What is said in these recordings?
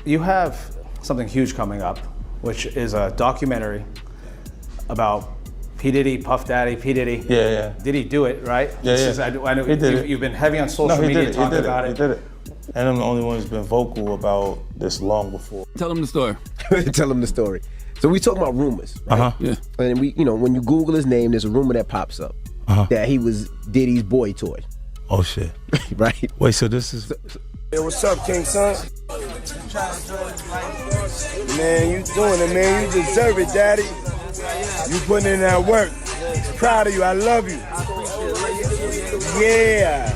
You have something huge coming up, which is a documentary about P. Diddy, Puff Daddy, P. Diddy. Yeah. Did he do it, right? I know he did it. You've been heavy on social media talking about it. He did it. And I'm the only one who's been vocal about this long before. Tell him the story. Tell him the story. So we talking about rumors, right? Yeah. And we, when you Google his name, there's a rumor that pops up that he was Diddy's boy toy. Oh shit. Right? Wait, so this is... Hey, what's up, King Son? Man, you doing it, man. You deserve it, Daddy. You putting in that work. Proud of you. I love you. Yeah.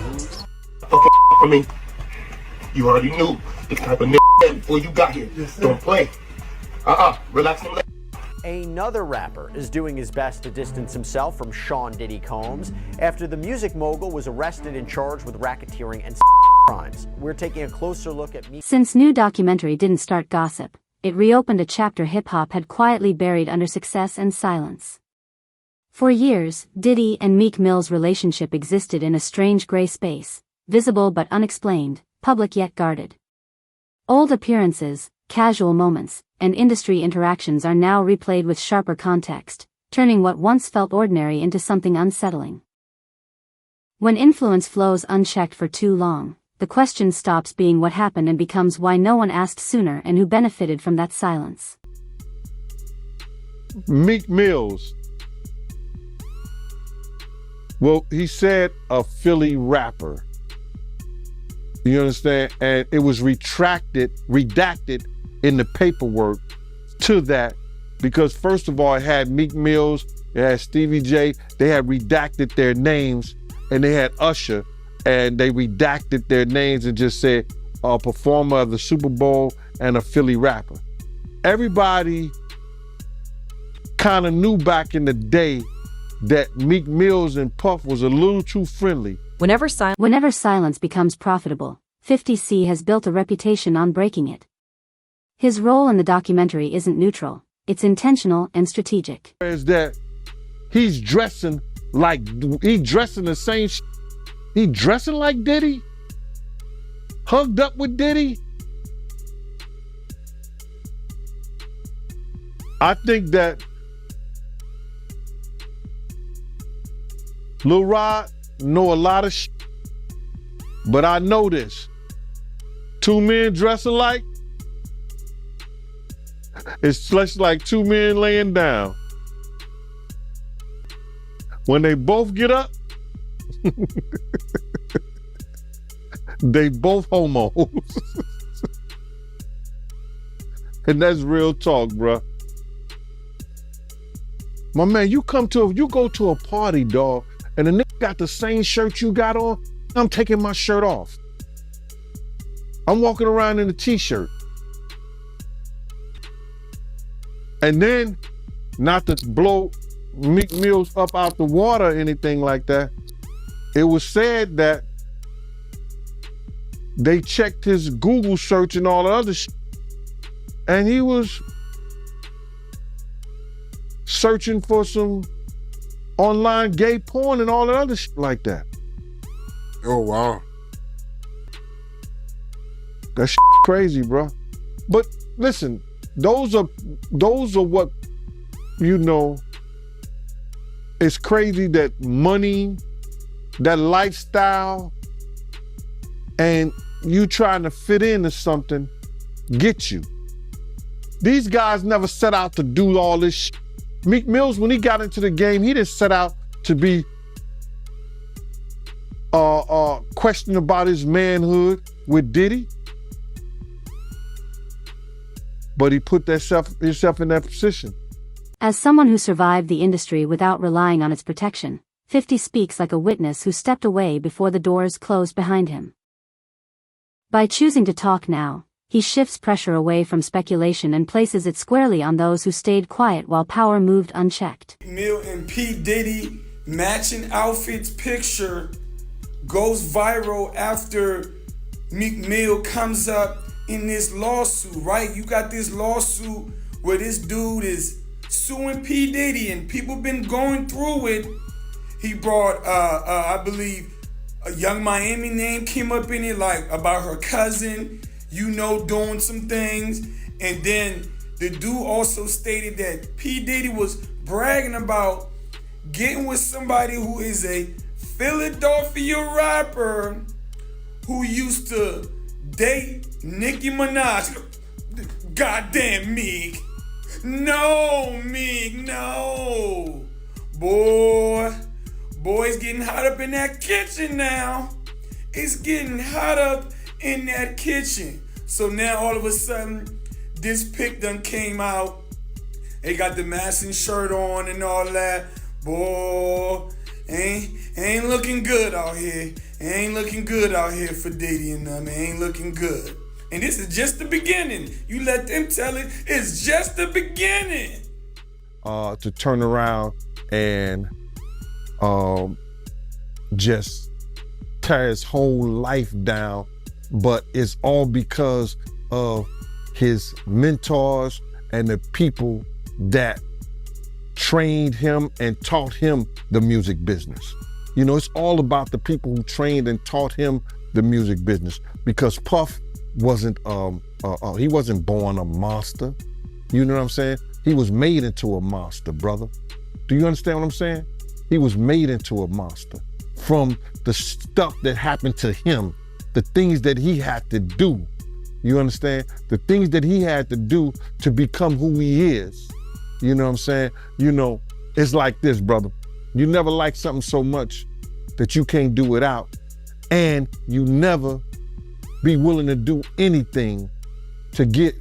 For me, you already knew the type of nigga before you got here. Don't play. Relax and Another rapper is doing his best to distance himself from Sean Diddy Combs after the music mogul was arrested and charged with racketeering and crimes. We're taking a closer look at Meek. Since new documentary didn't start gossip, it reopened a chapter hip-hop had quietly buried under success and silence. For years, Diddy and Meek Mill's relationship existed in a strange gray space, visible but unexplained, public yet guarded. Old appearances, casual moments, and industry interactions are now replayed with sharper context, turning what once felt ordinary into something unsettling. When influence flows unchecked for too long, the question stops being what happened and becomes why no one asked sooner and who benefited from that silence. Meek Mills. Well, he said a Philly rapper. You understand? And it was redacted in the paperwork to that because first of all, it had Meek Mills, it had Stevie J, they had redacted their names, and they had Usher, and they redacted their names and just said a performer of the Super Bowl and a Philly rapper. Everybody kind of knew back in the day that Meek Mills and Puff was a little too friendly. Whenever silence becomes profitable, 50 Cent has built a reputation on breaking it. His role in the documentary isn't neutral, it's intentional and strategic. Is that he's dressing the same he dressing like Diddy? Hugged up with Diddy? I think that Lil Rod know a lot of but I know this. Two men dressing alike, it's just like two men laying down. When they both get up, they both homos. And that's real talk, bruh. My man, you go to a party, dog, and the nigga got the same shirt you got on, I'm taking my shirt off. I'm walking around in a t-shirt. And then, not to blow Meek Mills up out the water or anything like that, it was said that they checked his Google search and all the other shit, and he was searching for some online gay porn and all the other shit like that. Oh, wow. That shit crazy, bro. But listen, those are what, it's crazy that money, that lifestyle, and you trying to fit into something get you. These guys never set out to do all this shit. Meek Mills, when he got into the game, he didn't set out to be questioning about his manhood with Diddy. But he put himself in that position. As someone who survived the industry without relying on its protection, 50 speaks like a witness who stepped away before the doors closed behind him. By choosing to talk now, he shifts pressure away from speculation and places it squarely on those who stayed quiet while power moved unchecked. Mill and P. Diddy matching outfits picture goes viral after Meek Mill comes up in this lawsuit, right? You got this lawsuit where this dude is suing P. Diddy and people been going through it. He brought, I believe, a Young Miami name came up in it, like about her cousin. doing some things. And then the dude also stated that P. Diddy was bragging about getting with somebody who is a Philadelphia rapper who used to date Nicki Minaj. Goddamn Meek. No, Meek, no. Boy's getting hot up in that kitchen now. It's getting hot up in that kitchen. So now all of a sudden, this pic done came out. They got the matching shirt on and all that. Boy, ain't looking good out here. Ain't looking good out here for Diddy and them. Ain't looking good. And this is just the beginning. You let them tell it. It's just the beginning. To turn around and just tear his whole life down, but it's all because of his mentors and the people that trained him and taught him the music business. You know, it's all about the people who trained and taught him the music business, because Puff wasn't he wasn't born a monster. You know what I'm saying? He was made into a monster, brother. Do you understand what I'm saying? He was made into a monster from the stuff that happened to him, the things that he had to do. You understand? The things that he had to do to become who he is. You know what I'm saying? You know, it's like this, brother. You never like something so much that you can't do without, and you never be willing to do anything to get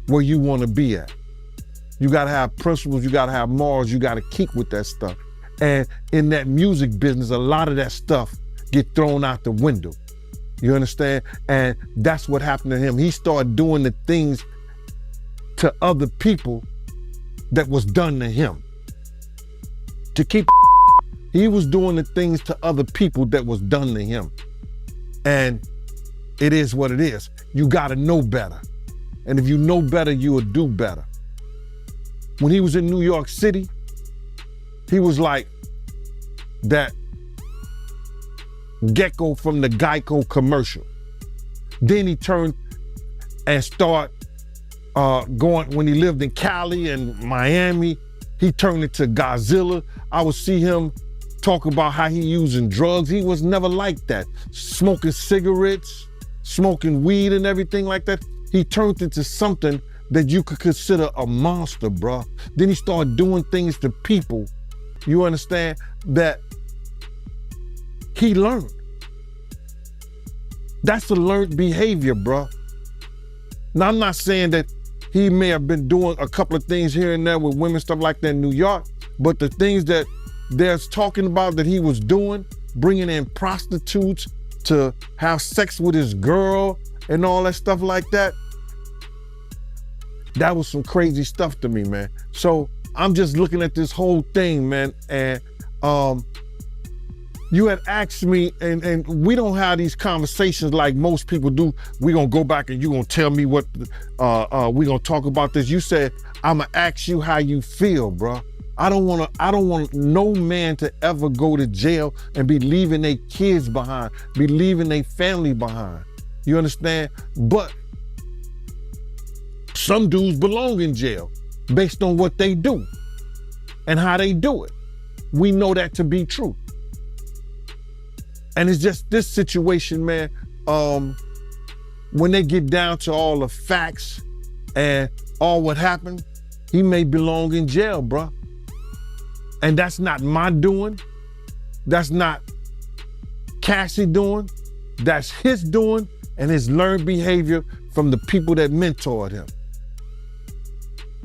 where you want to be at. You gotta have principles, you gotta have morals, you gotta keep with that stuff. And in that music business, a lot of that stuff get thrown out the window. You understand? And that's what happened to him. He started doing the things to other people that was done to him. To keep he was doing the things to other people that was done to him. And it is what it is. You gotta know better. And if you know better, you will do better. When he was in New York City, he was like that gecko from the Geico commercial. Then he turned and started going, when he lived in Cali and Miami, he turned into Godzilla. I would see him talk about how he using drugs. He was never like that. Smoking cigarettes, smoking weed and everything like that. He turned into something that you could consider a monster, bruh. Then he started doing things to people, you understand, that he learned. That's a learned behavior, bruh. Now, I'm not saying that he may have been doing a couple of things here and there with women, stuff like that in New York, but the things that they're talking about that he was doing, bringing in prostitutes to have sex with his girl and all that stuff like that, that was some crazy stuff to me, man. So I'm just looking at this whole thing, man, and you had asked me, and we don't have these conversations like most people do. We gonna go back and you gonna tell me what, we gonna talk about this. You said, I'ma ask you how you feel, bro. I don't want no man to ever go to jail and be leaving their kids behind, be leaving their family behind. You understand? But some dudes belong in jail based on what they do and how they do it. We know that to be true. And it's just this situation, man, when they get down to all the facts and all what happened, he may belong in jail, bruh. And that's not my doing. That's not Cassie doing. That's his doing and his learned behavior from the people that mentored him.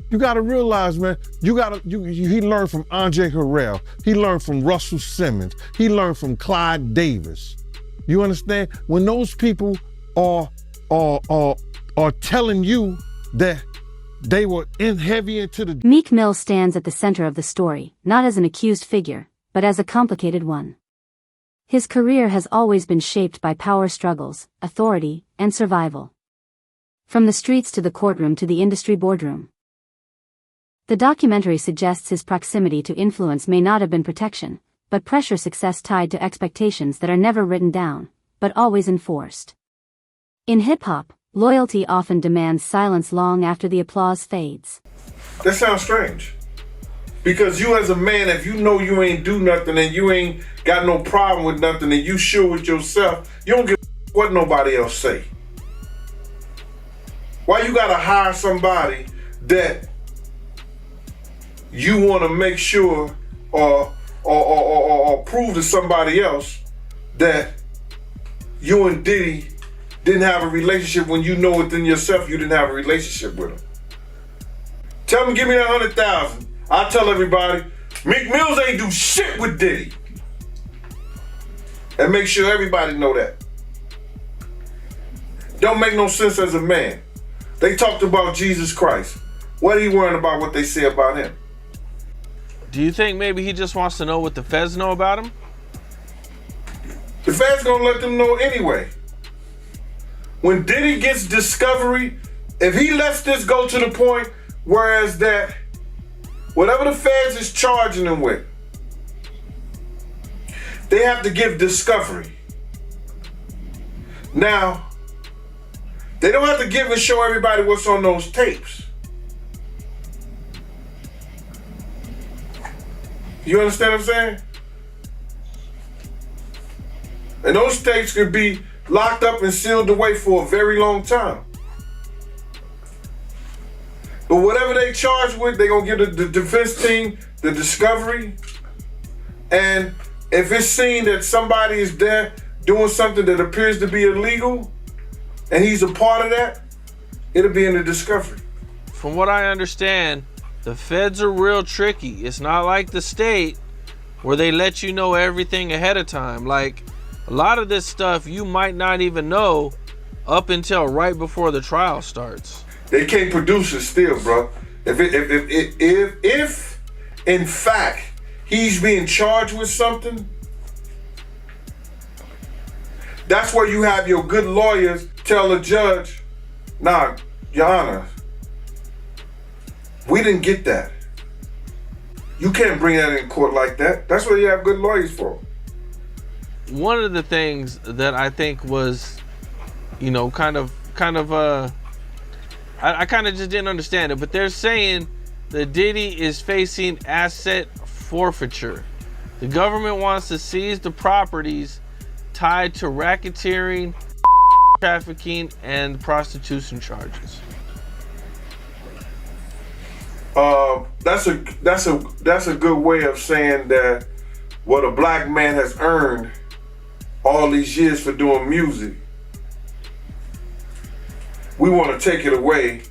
You gotta realize, man, he learned from Andre Harrell. He learned from Russell Simmons. He learned from Clyde Davis. You understand? When those people are telling you that they were in heavy into the... Meek Mill stands at the center of the story, not as an accused figure, but as a complicated one. His career has always been shaped by power struggles, authority, and survival. From the streets to the courtroom to the industry boardroom. The documentary suggests his proximity to influence may not have been protection, but pressure, success tied to expectations that are never written down, but always enforced. In hip-hop, Loyalty often demands silence long after the applause fades. That sounds strange. Because you as a man, if you know you ain't do nothing and you ain't got no problem with nothing and you sure with yourself, you don't give a what nobody else say. Why you gotta hire somebody that you wanna make sure or prove to somebody else that you and Diddy didn't have a relationship when you know within yourself you didn't have a relationship with him? Tell him, give me that 100,000. I tell everybody, Meek Mills ain't do shit with Diddy. And make sure everybody know that. Don't make no sense as a man. They talked about Jesus Christ. What are you worrying about what they say about him? Do you think maybe he just wants to know what the feds know about him? The feds gonna let them know anyway. When Diddy gets discovery, if he lets this go to the point whereas that whatever the feds is charging him with, they have to give discovery. Now, they don't have to give and show everybody what's on those tapes. You understand what I'm saying? And those tapes could be locked up and sealed away for a very long time. But whatever they charge with, they're gonna give the defense team the discovery. And if it's seen that somebody is there doing something that appears to be illegal, and he's a part of that, it'll be in the discovery. From what I understand, the feds are real tricky. It's not like the state where they let you know everything ahead of time. Like, a lot of this stuff you might not even know up until right before the trial starts. They can't produce it still, bro. If in fact he's being charged with something, that's where you have your good lawyers tell the judge, nah, Your Honor, we didn't get that. You can't bring that in court like that. That's what you have good lawyers for. One of the things that I think was, you know, I kind of just didn't understand it, but they're saying that Diddy is facing asset forfeiture. The government wants to seize the properties tied to racketeering, trafficking, and prostitution charges. That's a good way of saying that what a black man has earned all these years for doing music, we want to take it away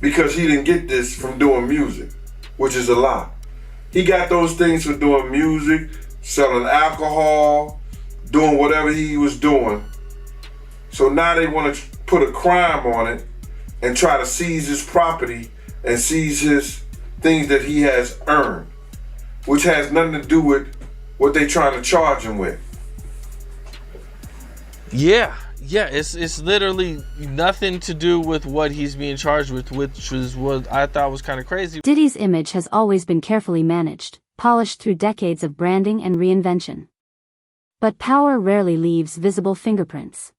because he didn't get this from doing music, which is a lie. He got those things for doing music, selling alcohol, doing whatever he was doing. So now they want to put a crime on it and try to seize his property and seize his things that he has earned, which has nothing to do with what they're trying to charge him with. Yeah, it's literally nothing to do with what he's being charged with, which is what I thought was kind of crazy. Diddy's image has always been carefully managed, polished through decades of branding and reinvention. But power rarely leaves visible fingerprints.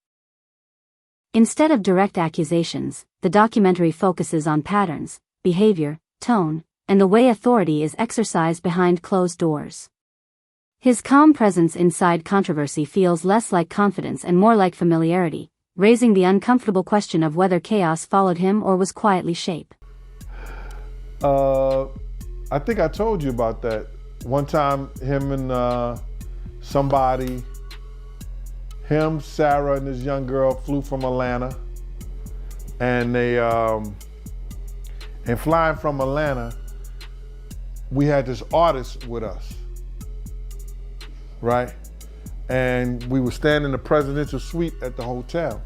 Instead of direct accusations, the documentary focuses on patterns, behavior, tone, and the way authority is exercised behind closed doors. His calm presence inside controversy feels less like confidence and more like familiarity, raising the uncomfortable question of whether chaos followed him or was quietly shaped. I think I told you about that. One time, him and him, Sarah, and this young girl flew from Atlanta, and they, and flying from Atlanta, we had this artist with us, right? And we were staying in the presidential suite at the hotel.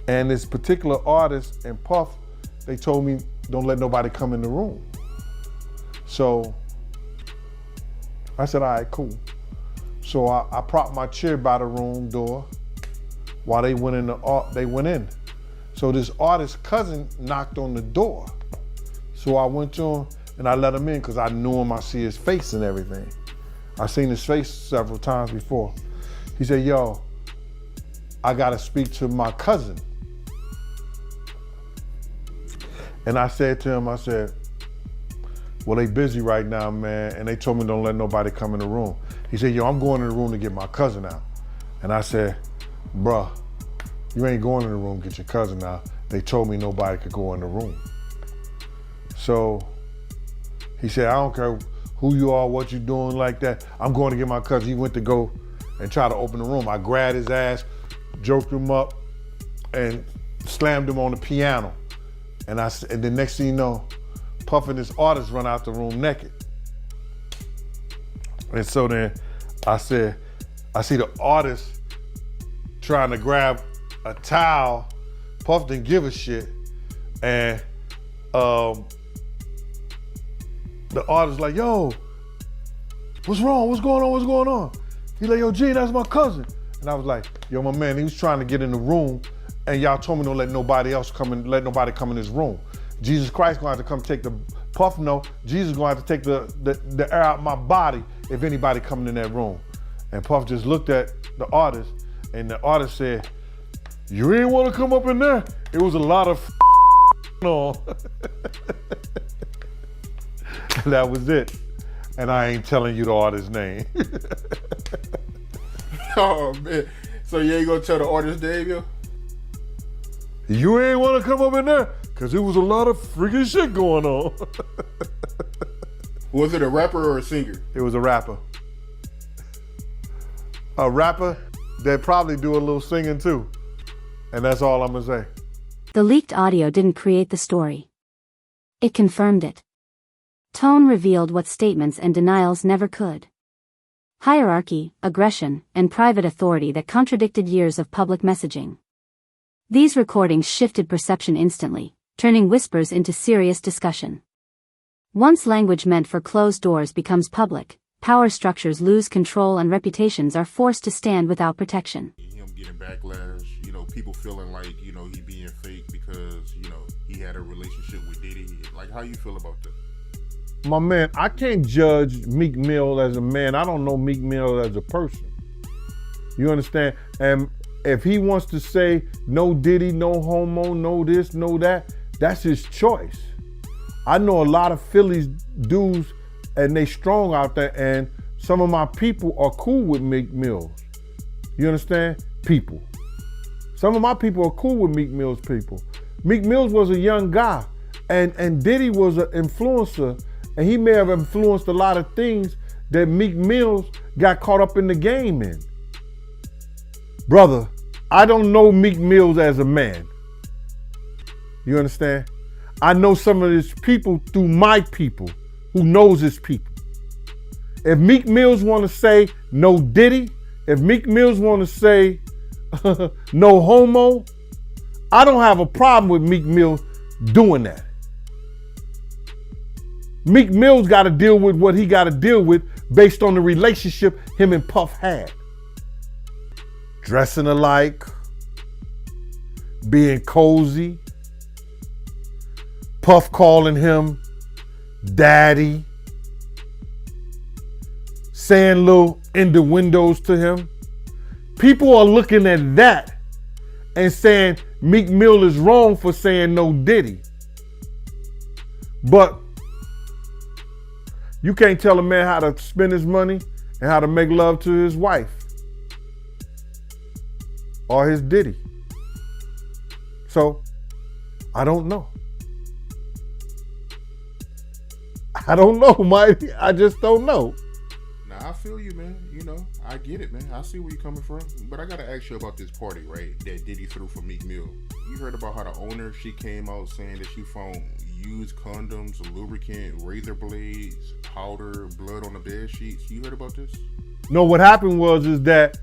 And this particular artist and Puff, they told me, don't let nobody come in the room. So I said, all right, cool. So I propped my chair by the room door while they went in. So this artist's cousin knocked on the door. So I went to him and I let him in because I knew him, I see his face and everything. I seen his face several times before. He said, yo, I gotta speak to my cousin. And I said to him, I said, well, they busy right now, man, and they told me don't let nobody come in the room. He said, yo, I'm going in the room to get my cousin out. And I said, bruh, you ain't going in the room to get your cousin out. They told me nobody could go in the room. So he said, I don't care who you are, what you doing like that. I'm going to get my cousin. He went to go and try to open the room. I grabbed his ass, joked him up, and slammed him on the piano. And the next thing you know, Puff and his artist run out the room naked. And so then I said, I see the artist trying to grab a towel. Puff didn't give a shit. And the artist like, yo, what's wrong? What's going on? What's going on? He like, yo, G, that's my cousin. And I was like, yo, my man, he was trying to get in the room and y'all told me don't let nobody else come in, let nobody come in this room. Jesus Christ gonna have to come take the, Puff no, Jesus gonna have to take the air out my body if anybody coming in that room. And Puff just looked at the artist and the artist said, you ain't wanna come up in there? It was a lot of on. That was it. And I ain't telling you the artist's name. Oh man. So you ain't gonna tell the artist name, yo? You ain't wanna come up in there? Cause it was a lot of freaking shit going on. Was it a rapper or a singer? It was a rapper. A rapper that probably do a little singing too. And that's all I'm gonna say. The leaked audio didn't create the story. It confirmed it. Tone revealed what statements and denials never could. Hierarchy, aggression, and private authority that contradicted years of public messaging. These recordings shifted perception instantly, turning whispers into serious discussion. Once language meant for closed doors becomes public, power structures lose control and reputations are forced to stand without protection. Him getting backlash, you know, people feeling like, you know, he being fake because, you know, he had a relationship with Diddy. Like, how you feel about that? My man, I can't judge Meek Mill as a man. I don't know Meek Mill as a person. You understand? And if he wants to say no Diddy, no homo, no this, no that, that's his choice. I know a lot of Phillies dudes and they strong out there, and some of my people are cool with Meek Mills. You understand? People. Some of my people are cool with Meek Mill's people. Meek Mills was a young guy, and Diddy was an influencer, and he may have influenced a lot of things that Meek Mills got caught up in the game in. Brother, I don't know Meek Mills as a man. You understand? I know some of his people through my people who knows his people. If Meek Mills want to say no Diddy, if Meek Mills want to say no homo, I don't have a problem with Meek Mill doing that. Meek Mill's got to deal with what he got to deal with based on the relationship him and Puff had. Dressing alike, being cozy, Puff calling him daddy, saying little innuendos to him. People are looking at that and saying Meek Mill is wrong for saying no Diddy. But you can't tell a man how to spend his money and how to make love to his wife or his Diddy. So, I don't know. I don't know, Mike. I just don't know. Nah, I feel you, man. You know, I get it, man. I see where you're coming from. But I gotta ask you about this party, right, that Diddy threw for Meek Mill. You heard about how the owner, she came out saying that she found used condoms, lubricant, razor blades, powder, blood on the bed sheets. You heard about this? No, what happened is that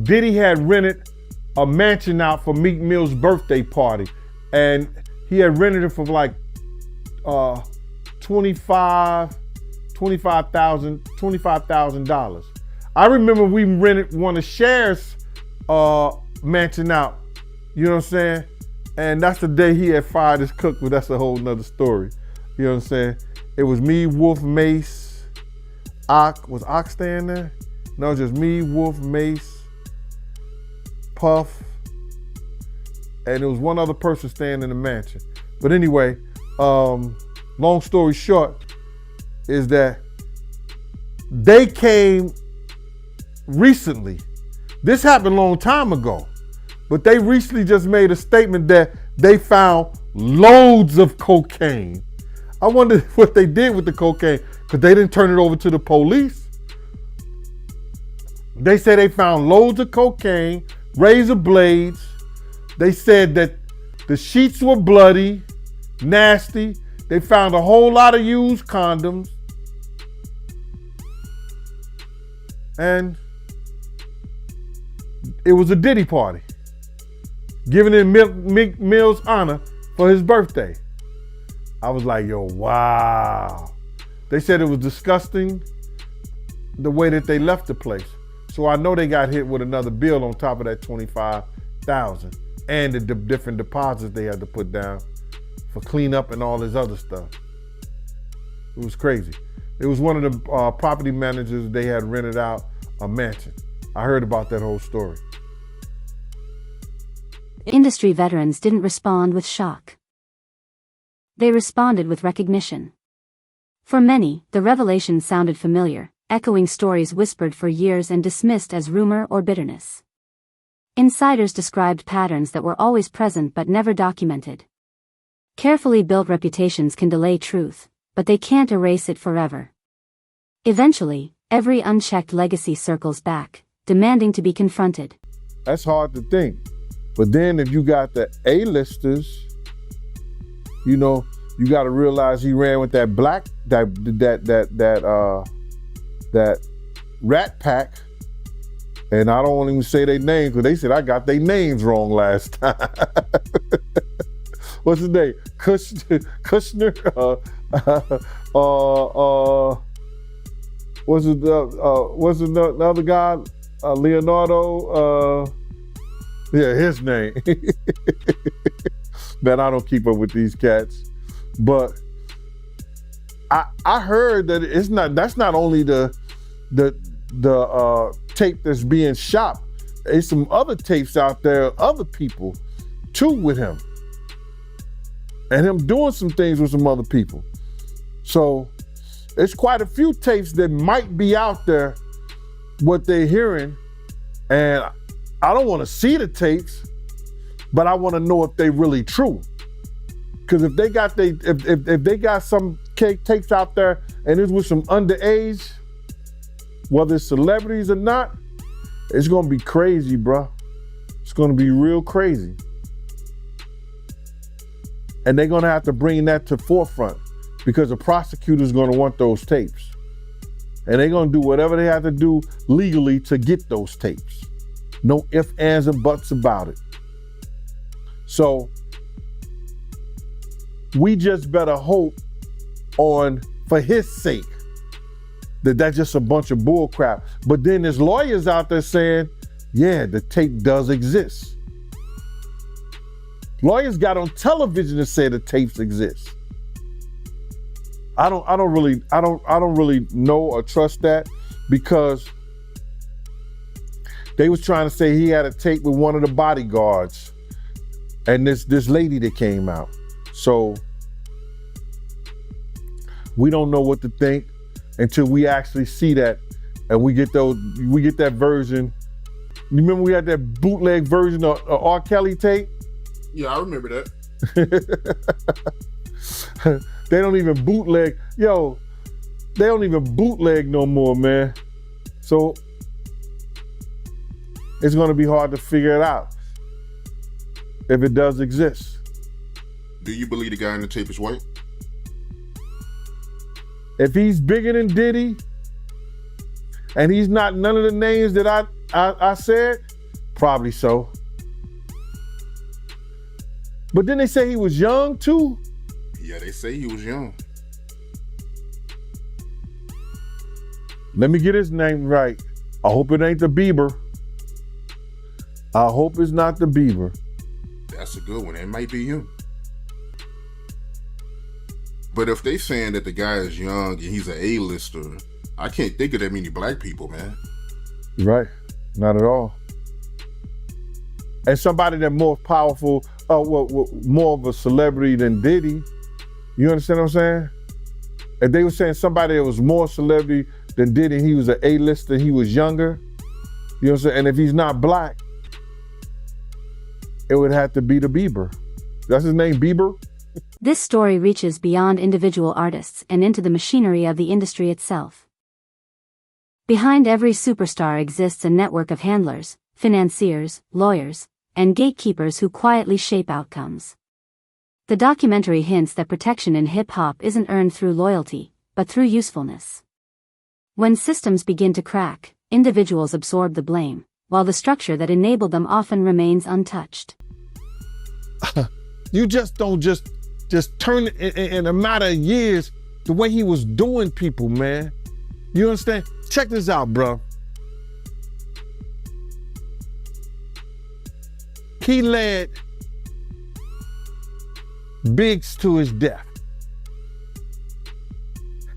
Diddy had rented a mansion out for Meek Mill's birthday party, and he had rented it for like $25,000. I remember we rented one of Cher's mansion out. You know what I'm saying? And that's the day he had fired his cook, but that's a whole nother story. You know what I'm saying? It was me, Wolf, Mace, Ock. Was Ock staying there? No, just me, Wolf, Mace, Puff, and there was one other person staying in the mansion. But anyway, long story short is that they came recently. This happened a long time ago, but they recently just made a statement that they found loads of cocaine. I wonder what they did with the cocaine, because they didn't turn it over to the police. They say they found loads of cocaine, razor blades. They said that the sheets were bloody, nasty. They found a whole lot of used condoms. And it was a Diddy party, given in Meek Mill's honor for his birthday. I was like, yo, wow. They said it was disgusting the way that they left the place. So I know they got hit with another bill on top of that $25,000 and the different deposits they had to put down for cleanup and all this other stuff. It was crazy. It was one of the property managers, they had rented out a mansion. I heard about that whole story. Industry veterans didn't respond with shock. They responded with recognition. For many, the revelation sounded familiar, echoing stories whispered for years and dismissed as rumor or bitterness. Insiders described patterns that were always present but never documented. Carefully built reputations can delay truth, but they can't erase it forever. Eventually, every unchecked legacy circles back, demanding to be confronted. That's hard to think. But then if you got the A-listers, you know, you got to realize he ran with that that Rat Pack, and I don't want to even say their names because they said I got their names wrong last time. What's his name? Kushner? What's the other guy? Leonardo? Yeah, his name. Man, I don't keep up with these cats. But I heard that that's not only the tape that's being shot. There's some other tapes out there, other people too with him. And him doing some things with some other people. So it's quite a few tapes that might be out there, what they're hearing. And I don't want to see the tapes, but I want to know if they really true. Because if they got if they got some tapes out there and it's with some underage, whether it's celebrities or not, it's gonna be crazy, bro. It's gonna be real crazy. And they're gonna have to bring that to forefront because the prosecutor's gonna want those tapes. And they're gonna do whatever they have to do legally to get those tapes. No ifs, ands, and buts about it. So we just better hope for his sake, that's just a bunch of bull crap. But then there's lawyers out there saying, yeah, the tape does exist. Lawyers got on television to say the tapes exist. I don't really know or trust that, because they was trying to say he had a tape with one of the bodyguards and this lady that came out. So we don't know what to think until we actually see that and we get that version. You remember we had that bootleg version of R. Kelly tape? Yeah, I remember that. They don't even bootleg. Yo, they don't even bootleg no more, man. So it's gonna be hard to figure it out if it does exist. Do you believe the guy in the tape is white? If he's bigger than Diddy and he's not none of the names that I said, probably so. But then they say he was young too. Yeah, they say he was young. Let me get his name right. I hope it ain't the Bieber. I hope it's not the Bieber. That's a good one. It might be him. But if they saying that the guy is young and he's an A-lister, I can't think of that many black people, man. Right. Not at all. and somebody that's more powerful, more of a celebrity than Diddy. You understand what I'm saying? If they were saying somebody that was more celebrity than Diddy, he was an A-lister, he was younger, you know what I'm saying? And if he's not black, it would have to be the Bieber. That's his name, Bieber? This story reaches beyond individual artists and into the machinery of the industry itself. Behind every superstar exists a network of handlers, financiers, lawyers, and gatekeepers who quietly shape outcomes. The documentary hints that protection in hip-hop isn't earned through loyalty, but through usefulness. When systems begin to crack, individuals absorb the blame, while the structure that enabled them often remains untouched. You just don't just turn in a matter of years the way he was doing people, man. You understand? Check this out, bro. He led Biggs to his death.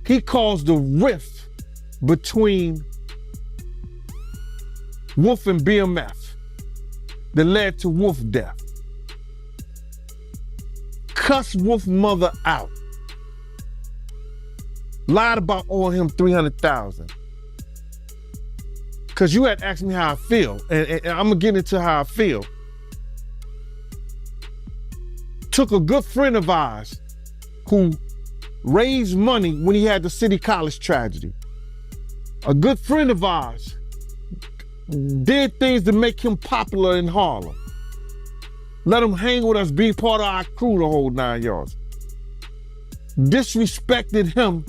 He caused a rift between Wolf and BMF that led to Wolf death. Cussed Wolf mother out. Lied about owing him $300,000. Cause you had asked me how I feel, and I'm gonna get into how I feel. Took a good friend of ours who raised money when he had the City College tragedy. A good friend of ours did things to make him popular in Harlem. Let him hang with us, be part of our crew the whole 9 yards. Disrespected him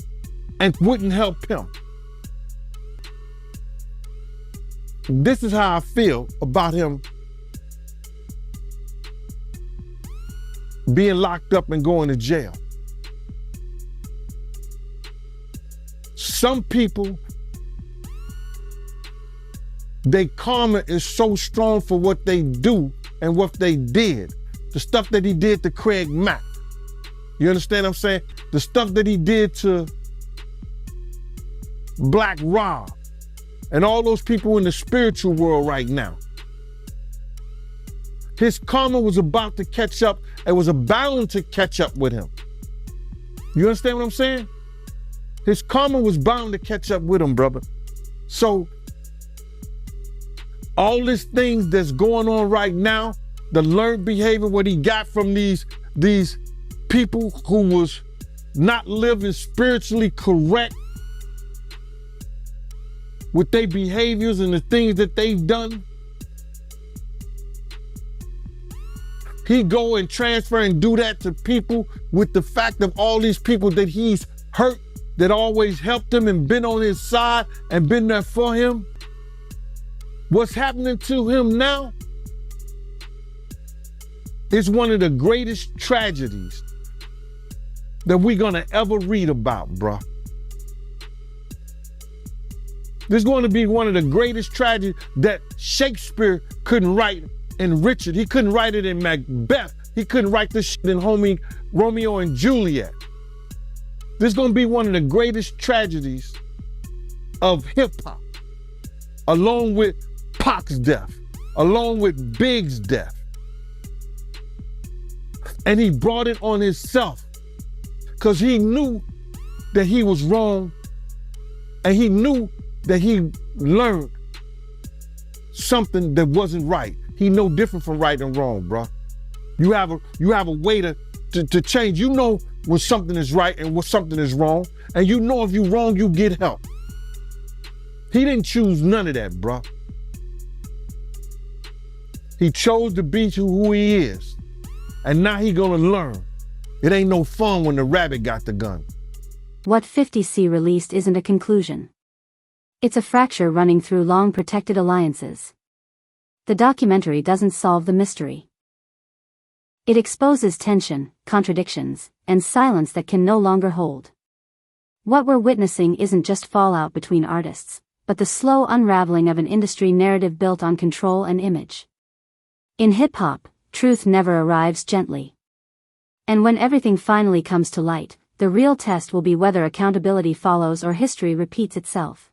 and wouldn't help him. This is how I feel about him being locked up and going to jail. Some people, their karma is so strong for what they do and what they did. The stuff that he did to Craig Mack. You understand what I'm saying? The stuff that he did to Black Rob and all those people in the spiritual world right now. His karma was about to catch up and was bound to catch up with him. You understand what I'm saying? His karma was bound to catch up with him, brother. So, all these things that's going on right now, the learned behavior, what he got from these people who was not living spiritually correct with their behaviors and the things that they've done. He go and transfer and do that to people with the fact of all these people that he's hurt, that always helped him and been on his side and been there for him. What's happening to him now is one of the greatest tragedies that we're gonna ever read about, bruh. This is going to be one of the greatest tragedies that Shakespeare couldn't write in Richard. He couldn't write it in Macbeth. He couldn't write this shit in Romeo and Juliet. This is going to be one of the greatest tragedies of hip hop, along with Pac's death, along with Big's death. And he brought it on himself because he knew that he was wrong, and he knew that he learned something that wasn't right. He no different from right and wrong, bro. You have a way to change. You know when something is right and when something is wrong, and you know if you're wrong, you get help. He didn't choose none of that, bro. He chose to be who he is, and now he gonna learn. It ain't no fun when the rabbit got the gun. What 50C released isn't a conclusion. It's a fracture running through long protected alliances. The documentary doesn't solve the mystery. It exposes tension, contradictions, and silence that can no longer hold. What we're witnessing isn't just fallout between artists, but the slow unraveling of an industry narrative built on control and image. In hip-hop, truth never arrives gently. And when everything finally comes to light, the real test will be whether accountability follows or history repeats itself.